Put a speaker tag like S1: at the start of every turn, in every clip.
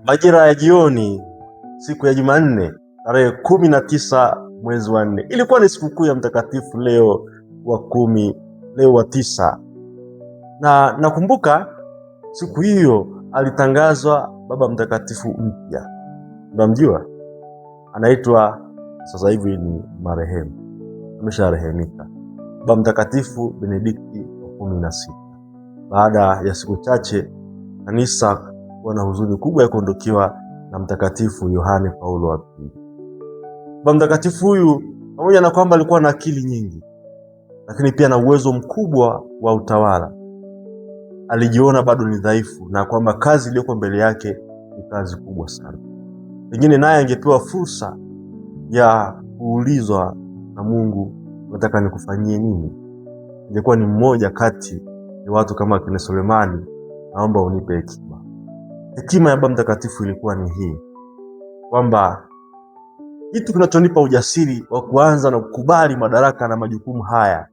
S1: Majira ya jioni, siku ya Jumanne, tarehe 19 mwezi wa 4. Ilikuwa ni sikukuu ya Mtakatifu Leo wa 9. Na nakumbuka siku hiyo alitangazwa Baba Mtakatifu mpya. Unamjua? Anaitwa sasa hivi ni marehemu. Amesharehemika. Baba Mtakatifu Benedikti wa 16. Baada ya siku chache kanisa kuwa na huzuni kubwa ya kuondokewa na Mtakatifu Yohane Paulo wa pili. Baba Mtakatifu huyu pamoja na kwamba alikuwa na akili nyingi, lakini pia na uwezo mkubwa wa utawala, alijiona bado ni dhaifu na kwamba kazi iliyoko mbele yake ni kazi kubwa sana. Pengine naye angepewa fursa ya kuulizwa na Mungu, nataka nikufanyie nini? Ingekuwa ni mmoja kati ya watu kama kina Sulemani, naomba unipe hekima. Hekima ya Baba Mtakatifu ilikuwa ni hii, kwamba kitu kinachonipa ujasiri wa kuanza na kukubali madaraka na majukumu haya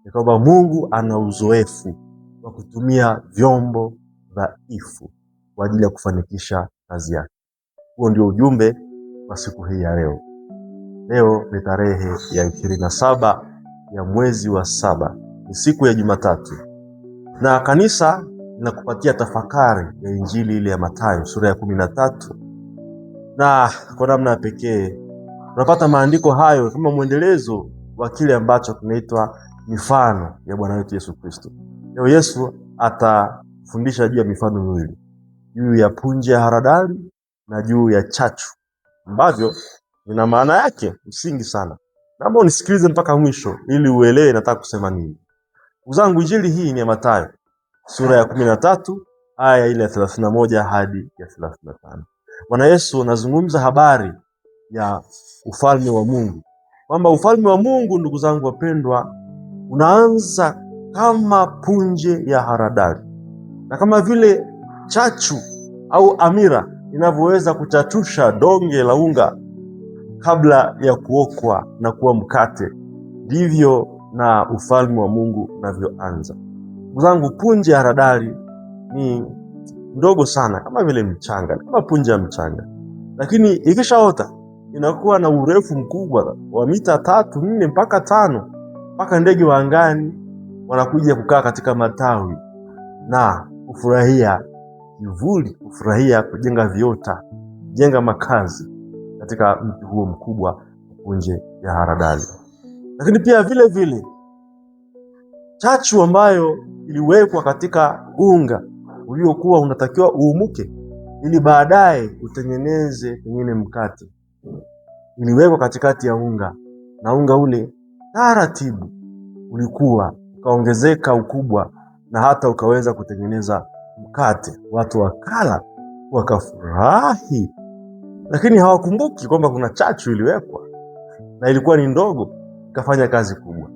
S1: ni kwamba Mungu ana uzoefu wa kutumia vyombo dhaifu kwa ajili ya kufanikisha kazi yake. Huo ndio ujumbe wa siku hii ya leo. Leo ni tarehe ya 27 ya mwezi wa 7. Ni siku ya Jumatatu. Na kanisa linakupatia tafakari ya Injili ile ya Mathayo sura ya 13. Na kwa namna ya pekee unapata maandiko hayo kama mwendelezo wa kile ambacho kinaitwa mifano ya Bwana wetu Yesu Kristo. Leo Yesu atafundisha juu ya mifano miwili, juu ya punje ya haradali na juu ya chachu, ambavyo ina maana yake msingi sana. Naomba unisikilize mpaka mwisho ili uelewe nataka kusema nini. Ndugu zangu, Injili hii ni ya Mathayo sura ya 13 aya ile ya 31 hadi ya 35. Bwana Yesu anazungumza habari ya ufalme wa Mungu, kwamba ufalme wa Mungu, ndugu zangu wapendwa, unaanza kama punje ya haradali, na kama vile chachu au amira inavyoweza kuchachusha donge la unga kabla ya kuokwa na kuwa mkate, ndivyo na ufalme wa Mungu unavyoanza. Ndugu zangu, punje ya haradali ni ndogo sana, kama vile mchanga, kama punje ya mchanga, lakini ikishaota inakuwa na urefu mkubwa wa mita 3, 4 mpaka 5, mpaka ndege wa angani wanakuja kukaa katika matawi na kufurahia kivuli, kufurahia kujenga viota, jenga makazi katika mti huo mkubwa wa punje ya haradali. Lakini pia vile vile chachu ambayo iliwekwa katika unga uliokuwa unatakiwa uumuke ili baadaye utengeneze pengine mkate, iliwekwa katikati ya unga, na unga ule taratibu ulikuwa ukaongezeka ukubwa na hata ukaweza kutengeneza mkate. Watu wakala wakafurahi, lakini hawakumbuki kwamba kuna chachu iliwekwa na ilikuwa ni ndogo, ikafanya kazi kubwa.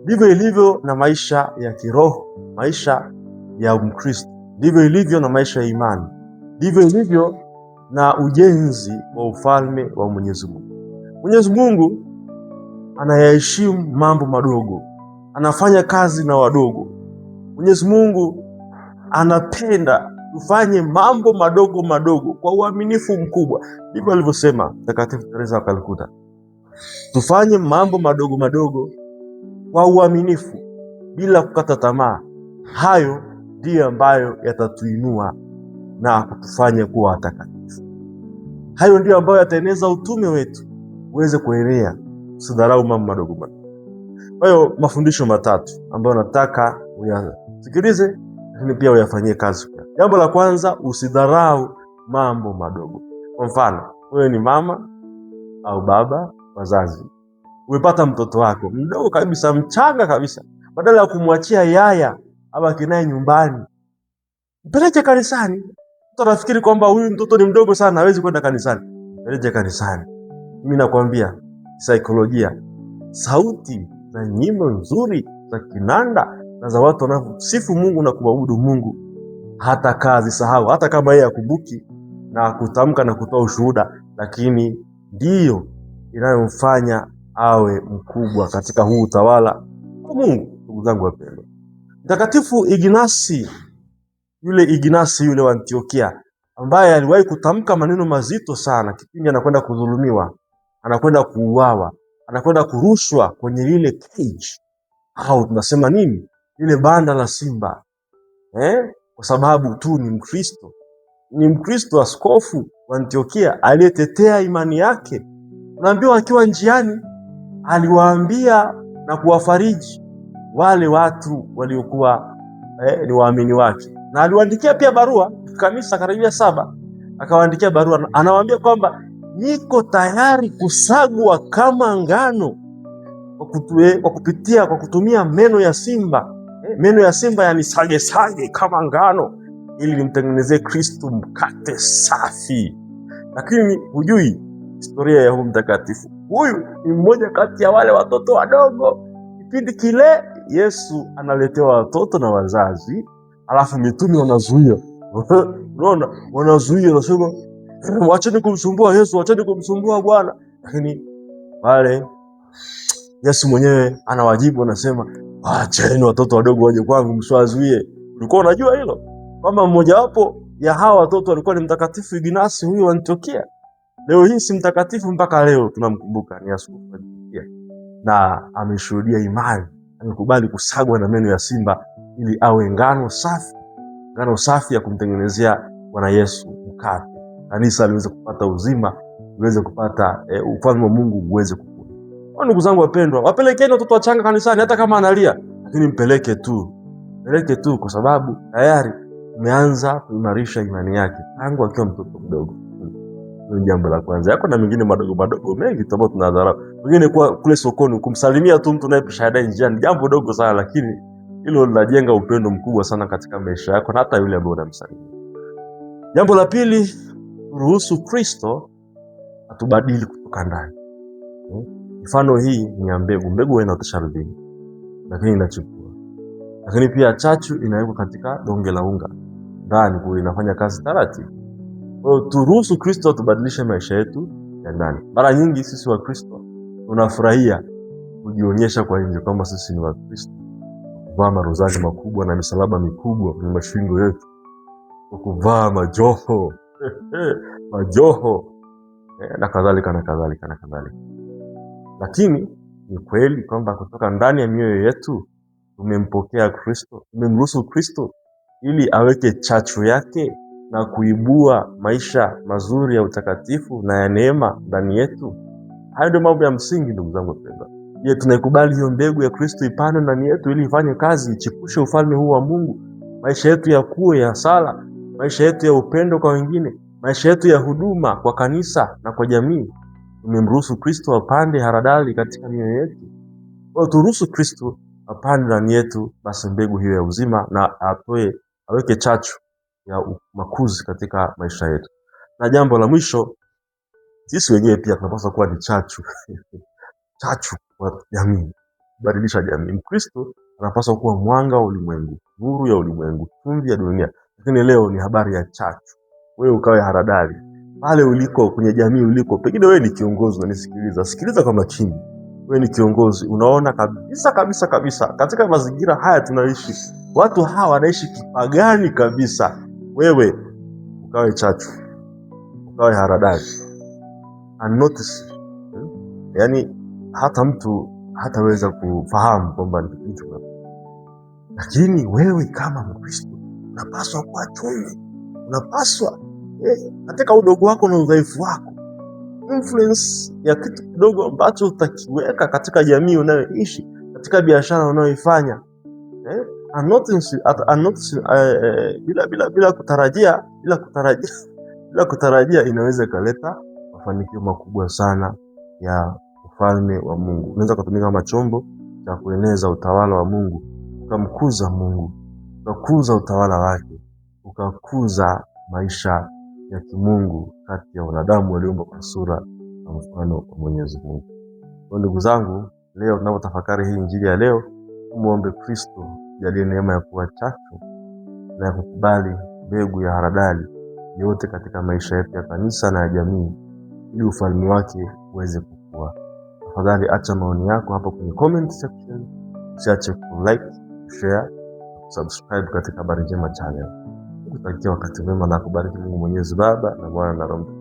S1: Ndivyo ilivyo na maisha ya kiroho, maisha ya Mkristo. Ndivyo ilivyo na maisha ya imani. Ndivyo ilivyo na ujenzi wa ufalme wa Mwenyezi Mungu. Mwenyezi Mungu anayaheshimu mambo madogo, anafanya kazi na wadogo. Mwenyezi Mungu anapenda tufanye mambo madogo madogo kwa uaminifu mkubwa. Ndivyo alivyosema Mtakatifu Teresa wa Calcutta, tufanye mambo madogo madogo kwa uaminifu bila kukata tamaa. Hayo ndiyo ambayo yatatuinua na kutufanya kuwa watakatifu. Hayo ndiyo ambayo yataeneza utume wetu uweze kuenea. Usidharau mambo madogo madogo. Kwa hiyo mafundisho matatu ambayo nataka uyasikilize, lakini pia uyafanyie kazi. Jambo la kwanza, usidharau mambo madogo. Kwa mfano, wewe ni mama au baba wazazi, umepata mtoto wako mdogo kabisa, mchanga kabisa, badala ya kumwachia yaya ama kinaye nyumbani, mpeleke kanisani. Mtu anafikiri kwamba huyu mtoto ni mdogo sana, hawezi kwenda kanisani. Mpeleke kanisani. Mimi nakwambia saikolojia, sauti za nyimbo nzuri za kinanda na za watu wanaosifu Mungu na kumwabudu Mungu, hata kazi sahau, hata kama yeye akumbuki na kutamka na kutoa ushuhuda, lakini ndiyo inayomfanya awe mkubwa katika huu utawala wa Mungu. Ndugu zangu wapendwa, Mtakatifu Ignasi yule wa Antiokia ambaye aliwahi kutamka maneno mazito sana kipindi anakwenda kudhulumiwa, anakwenda kuuawa, anakwenda kurushwa kwenye lile cage, au tunasema nini, lile banda la simba, kwa sababu tu ni Mkristo. Ni Mkristo, askofu wa Antiokia aliyetetea imani yake. Unaambiwa akiwa njiani aliwaambia na kuwafariji wale watu waliokuwa ni waamini wake, na aliwaandikia pia barua kanisa karibia 7, akawaandikia barua, anawaambia kwamba niko tayari kusagwa kama ngano kwa kutumia meno ya simba. Meno ya simba yani sage kama ngano, ili nimtengenezee Kristo mkate safi. Lakini hujui historia ya huyu mtakatifu. Huyu ni mmoja kati ya wale watoto wadogo. Kipindi kile Yesu analetewa watoto na wazazi, alafu mitume wanazuia. Unaona, wanazuia, wanasema wacheni kumsumbua Yesu, wacheni kumsumbua Bwana. Lakini wale Yesu mwenyewe anawajibu, anasema acheni watoto wadogo waje kwangu, msiwazuie. Ulikuwa unajua hilo, kwamba mmojawapo ya hawa watoto alikuwa ni Mtakatifu Ignasi huyu wa Antiokia? Leo hii si mtakatifu, mpaka leo tunamkumbuka, ni askofu wa Antiokia, na ameshuhudia imani, amekubali kusagwa na meno ya simba ili awe ngano safi ya kumtengenezea Bwana Yesu mkate, kanisa liweze kupata uzima, liweze kupata ufalme wa Mungu uweze kukua. Ndugu zangu wapendwa, wapelekeni watoto wachanga kanisani, hata kama analia, lakini mpeleke tu, kwa sababu tayari umeanza kuimarisha imani yake tangu akiwa mtoto mdogo. Ni jambo la kwanza. Yako na mengine madogo mengi tu ambayo tunadharau. Wengine kule sokoni kumsalimia tu mtu unayepisha hadi njiani, jambo dogo sana, lakini hilo linajenga upendo mkubwa sana katika maisha yako na hata yule ambaye unamsalimia. Jambo la pili, ruhusu Kristo atubadili kutoka ndani. Mfano hii ni ya mbegu. Mbegu inaotesha ardhini, lakini inachukua. Lakini pia chachu inawekwa katika donge la unga, ndani kule inafanya kazi taratibu. Kwa hiyo turuhusu Kristo atubadilishe maisha yetu ya ndani. Mara nyingi sisi wa Kristo tunafurahia kujionyesha kwa nje kwamba sisi ni wa Kristo, kuvaa marozari makubwa na misalaba mikubwa kwenye mashingo yetu, kuvaa majoho na kadhalika. Lakini ni kweli kwamba kutoka ndani ya mioyo yetu tumempokea Kristo, tumemruhusu Kristo ili aweke chachu yake na kuibua maisha mazuri ya utakatifu na ya neema ndani yetu. Hayo ndio mambo ya msingi, ndugu zangu wapendwa. Je, tunaikubali hiyo mbegu ya Kristo ipande ndani yetu ili ifanye kazi, ichipushe ufalme huu wa Mungu, maisha yetu ya kuwe ya sala, maisha yetu ya upendo kwa wengine, maisha yetu ya huduma kwa kanisa na kwa jamii? Tumemruhusu Kristo apande haradali katika mioyo yetu. Kwa turuhusu Kristo apande ndani yetu, basi mbegu hiyo ya uzima, na aweke chachu ya makuzi katika maisha yetu. Na jambo la mwisho, sisi wenyewe pia tunapaswa kuwa ni chachu kwa jamii, kubadilisha jamii. Mkristo anapaswa kuwa mwanga wa ulimwengu, nuru ya ulimwengu, chumvi ya dunia. Lakini leo ni habari ya chachu. Wewe ukawe haradali pale uliko, kwenye jamii uliko. Pengine wewe ni kiongozi unanisikiliza, sikiliza kwa makini. Wewe ni kiongozi, unaona kabisa katika mazingira haya tunaishi, watu hawa wanaishi kipagani kabisa. Wewe ukawe chachu, ukawe haradali, unnotice. Yani hata mtu hataweza kufahamu kwamba ni kitu. Lakini wewe kama Mkristo unapaswa kuwa chumvi, unapaswa katika udogo wako na udhaifu wako, influence ya kitu kidogo ambacho utakiweka katika jamii unayoishi, katika biashara unayoifanya, bila kutarajia inaweza kaleta mafanikio makubwa sana ya ufalme wa Mungu. Unaweza kutumika kama chombo cha kueneza utawala wa Mungu, ukamkuza Mungu, ukakuza utawala wake, ukakuza maisha ya kimungu kati ya wanadamu walioumbwa kwa sura na mfano wa Mwenyezi Mungu. Kwa ndugu zangu, leo tunapotafakari hii injili ya leo, muombe Kristo jalie neema ya kuwa chachu na ya kukubali mbegu ya haradali yote katika maisha yetu ya kanisa na ya jamii, ili ufalme wake uweze kukua. Tafadhali acha maoni yako hapo kwenye comment section. Usiache ku like, share, subscribe katika Habari Njema channel. Nikutakia wakati mwema na kubariki Mungu Mwenyezi, Baba na Mwana na Roho